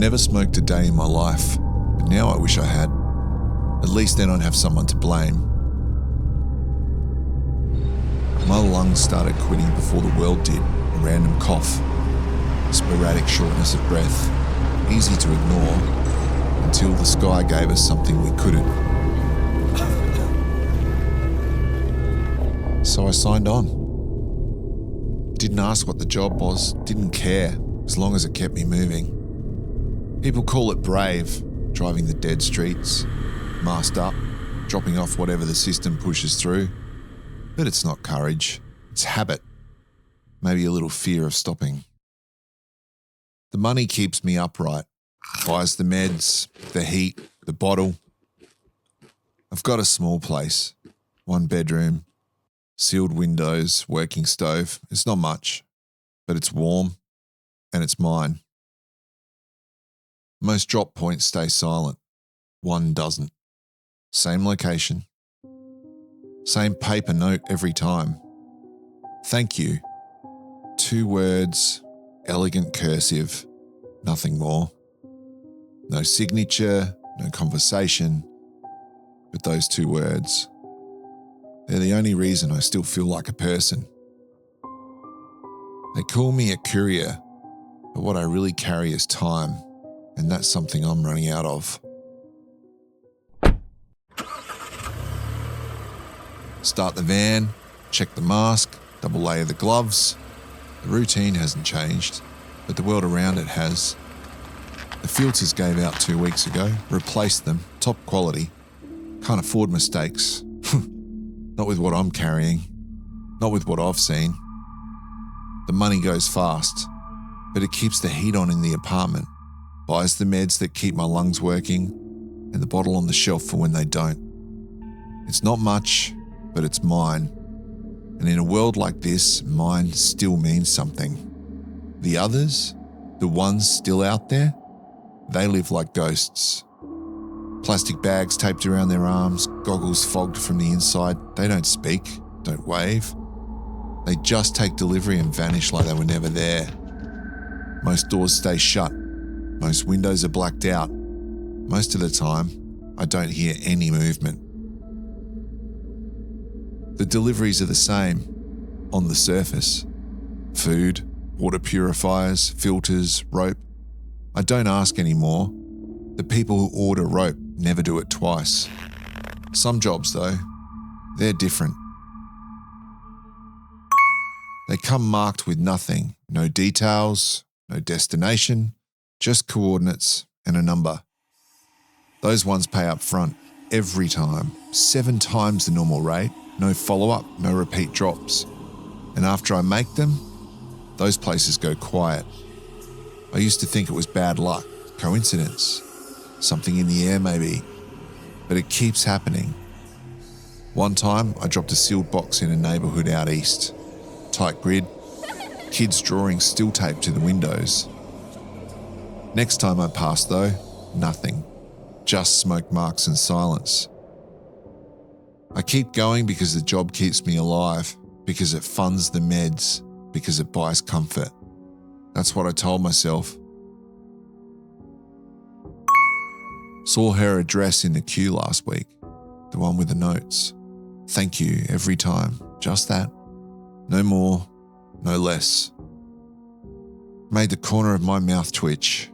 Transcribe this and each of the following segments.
never smoked a day in my life, but now I wish I had. At least then I'd have someone to blame. My lungs started quitting before the world did. A random cough, sporadic shortness of breath, easy to ignore, until the sky gave us something we couldn't. So I signed on. Didn't ask what the job was, didn't care, as long as it kept me moving. People call it brave, driving the dead streets, masked up, dropping off whatever the system pushes through. But it's not courage, it's habit. Maybe a little fear of stopping. The money keeps me upright, buys the meds, the heat, the bottle. I've got a small place, 1 bedroom, sealed windows, working stove. It's not much, but it's warm and it's mine. Most drop points stay silent. One doesn't. Same location. Same paper note every time. Thank you. 2 words, elegant cursive, nothing more. No signature, no conversation, but those 2 words. They're the only reason I still feel like a person. They call me a courier, but what I really carry is time, and that's something I'm running out of. Start the van, check the mask, double layer the gloves. The routine hasn't changed, but the world around it has. The filters gave out 2 weeks ago, replaced them, top quality. Can't afford mistakes. Not with what I'm carrying, not with what I've seen. The money goes fast, but it keeps the heat on in the apartment, buys the meds that keep my lungs working, and the bottle on the shelf for when they don't. It's not much, but it's mine. And in a world like this, mine still means something. The others, the ones still out there, they live like ghosts. Plastic bags taped around their arms, goggles fogged from the inside. They don't speak, don't wave. They just take delivery and vanish like they were never there. Most doors stay shut. Most windows are blacked out. Most of the time, I don't hear any movement. The deliveries are the same, on the surface. Food, water purifiers, filters, rope. I don't ask anymore. The people who order rope never do it twice. Some jobs, though, they're different. They come marked with nothing, no details, no destination, just coordinates and a number. Those ones pay up front, every time, 7 times the normal rate, no follow-up, no repeat drops. And after I make them, those places go quiet. I used to think it was bad luck, coincidence, something in the air maybe, but it keeps happening. One time, I dropped a sealed box in a neighbourhood out east. Tight grid, kids' drawings still taped to the windows. Next time I passed though, nothing. Just smoke marks and silence. I keep going because the job keeps me alive, because it funds the meds, because it buys comfort. That's what I told myself. Saw her address in the queue last week, the one with the notes. Thank you every time, just that. No more, no less. Made the corner of my mouth twitch.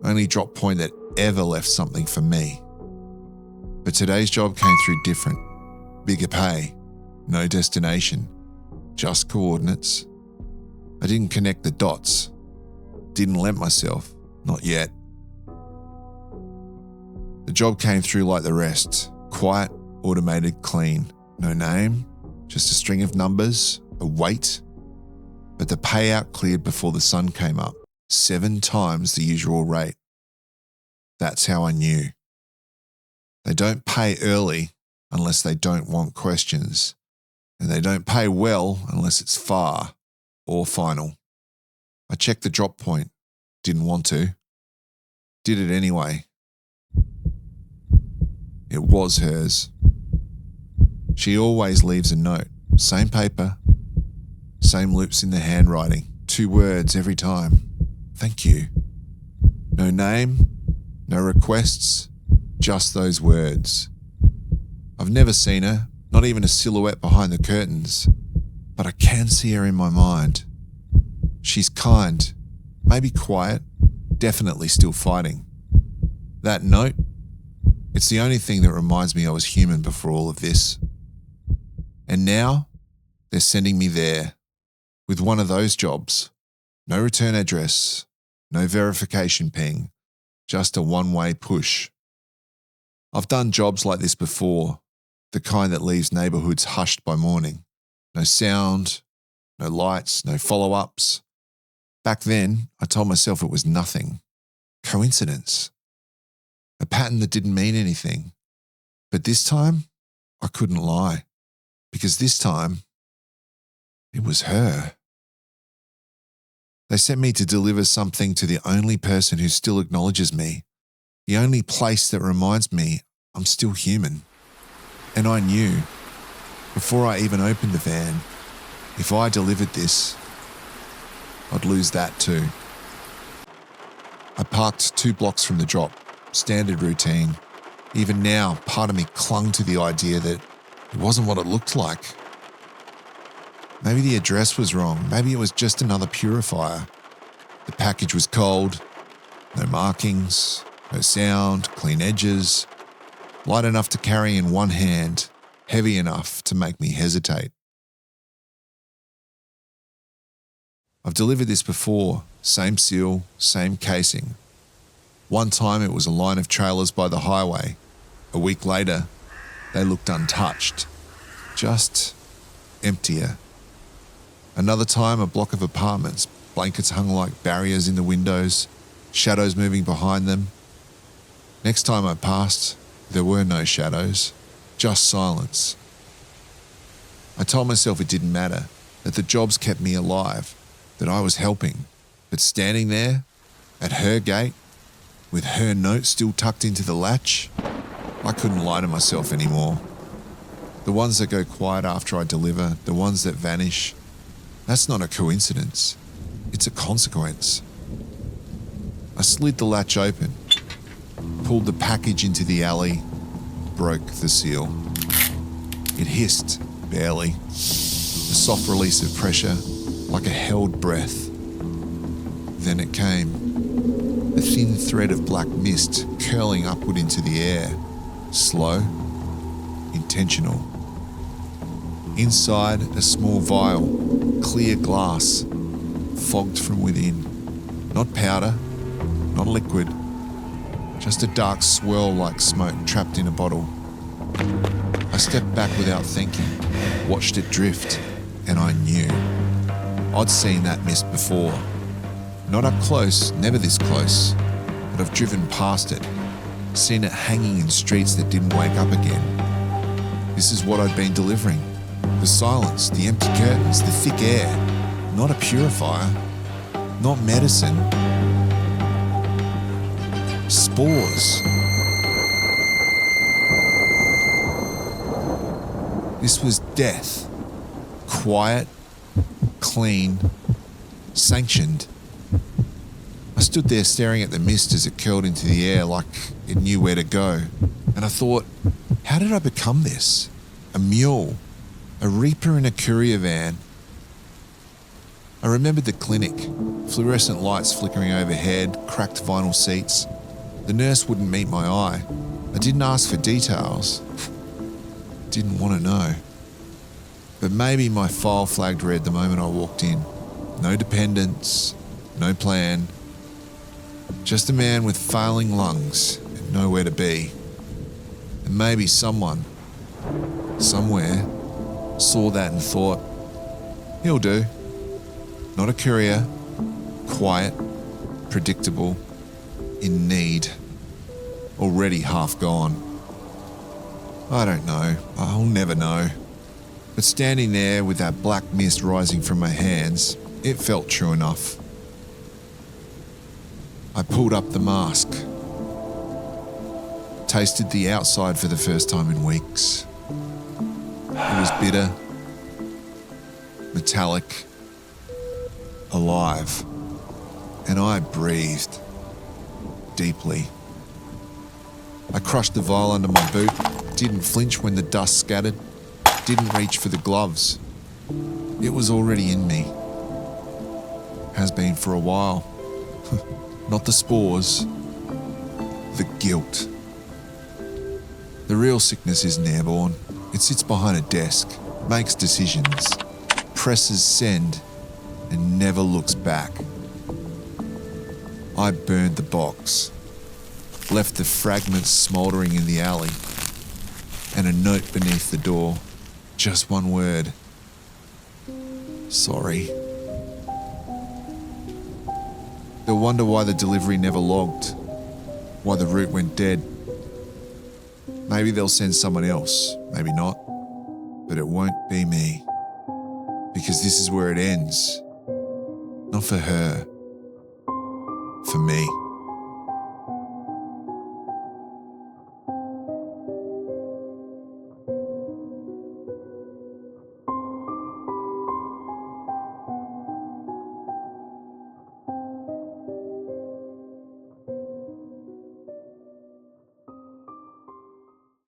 Only drop point that ever left something for me. But today's job came through different. Bigger pay, no destination, just coordinates. I didn't connect the dots. Didn't let myself, not yet. The job came through like the rest. Quiet, automated, clean. No name, just a string of numbers, a weight. But the payout cleared before the sun came up. 7 times the usual rate. That's how I knew. They don't pay early unless they don't want questions. And they don't pay well unless it's far or final. I checked the drop point. Didn't want to. Did it anyway. It was hers. She always leaves a note. Same paper. Same loops in the handwriting. 2 words every time. Thank you. No name, no requests, just those words. I've never seen her, not even a silhouette behind the curtains, but I can see her in my mind. She's kind, maybe quiet, definitely still fighting. That note, it's the only thing that reminds me I was human before all of this. And now, they're sending me there, with one of those jobs. No return address, no verification ping, just a one-way push. I've done jobs like this before, the kind that leaves neighbourhoods hushed by morning. No sound, no lights, no follow-ups. Back then, I told myself it was nothing. Coincidence. A pattern that didn't mean anything. But this time, I couldn't lie. Because this time, it was her. They sent me to deliver something to the only person who still acknowledges me. The only place that reminds me I'm still human. And I knew, before I even opened the van, if I delivered this, I'd lose that too. I parked 2 blocks from the drop, standard routine. Even now, part of me clung to the idea that it wasn't what it looked like. Maybe the address was wrong. Maybe it was just another purifier. The package was cold, no markings, no sound, clean edges, light enough to carry in one hand, heavy enough to make me hesitate. I've delivered this before, same seal, same casing. One time it was a line of trailers by the highway. A week later, they looked untouched, just emptier. Another time, a block of apartments, blankets hung like barriers in the windows, shadows moving behind them. Next time I passed, there were no shadows, just silence. I told myself it didn't matter, that the jobs kept me alive, that I was helping, but standing there, at her gate, with her note still tucked into the latch, I couldn't lie to myself anymore. The ones that go quiet after I deliver, the ones that vanish, that's not a coincidence. It's a consequence. I slid the latch open, pulled the package into the alley, broke the seal. It hissed, barely. A soft release of pressure, like a held breath. Then it came. A thin thread of black mist curling upward into the air. Slow, intentional. Inside, a small vial, clear glass, fogged from within. Not powder, not liquid, just a dark swirl like smoke trapped in a bottle. I stepped back without thinking, watched it drift, and I knew. I'd seen that mist before. Not up close, never this close, but I've driven past it, seen it hanging in streets that didn't wake up again. This is what I'd been delivering. The silence, the empty curtains, the thick air. Not a purifier, not medicine. Spores. This was death. Quiet, clean, sanctioned. I stood there staring at the mist as it curled into the air like it knew where to go. And I thought, how did I become this? A mule, a reaper in a courier van. I remembered the clinic, fluorescent lights flickering overhead, cracked vinyl seats. The nurse wouldn't meet my eye. I didn't ask for details. Didn't want to know. But maybe my file flagged red the moment I walked in. No dependents, no plan. Just a man with failing lungs and nowhere to be. And maybe someone, somewhere, saw that and thought, he'll do. Not a courier, quiet, predictable, in need, already half gone. I don't know, I'll never know. But standing there with that black mist rising from my hands, it felt true enough. I pulled up the mask, tasted the outside for the first time in weeks. It was bitter, metallic, alive, and I breathed. deeply. I crushed the vial under my boot, didn't flinch when the dust scattered, didn't reach for the gloves. It was already in me. Has been for a while. Not the spores, the guilt. The real sickness isn't airborne. It sits behind a desk, makes decisions, presses send, and never looks back. I burned the box, left the fragments smouldering in the alley, and a note beneath the door. Just one word. Sorry. They'll wonder why the delivery never logged, why the route went dead. Maybe they'll send someone else, maybe not, but it won't be me. Because this is where it ends. Not for her, for me.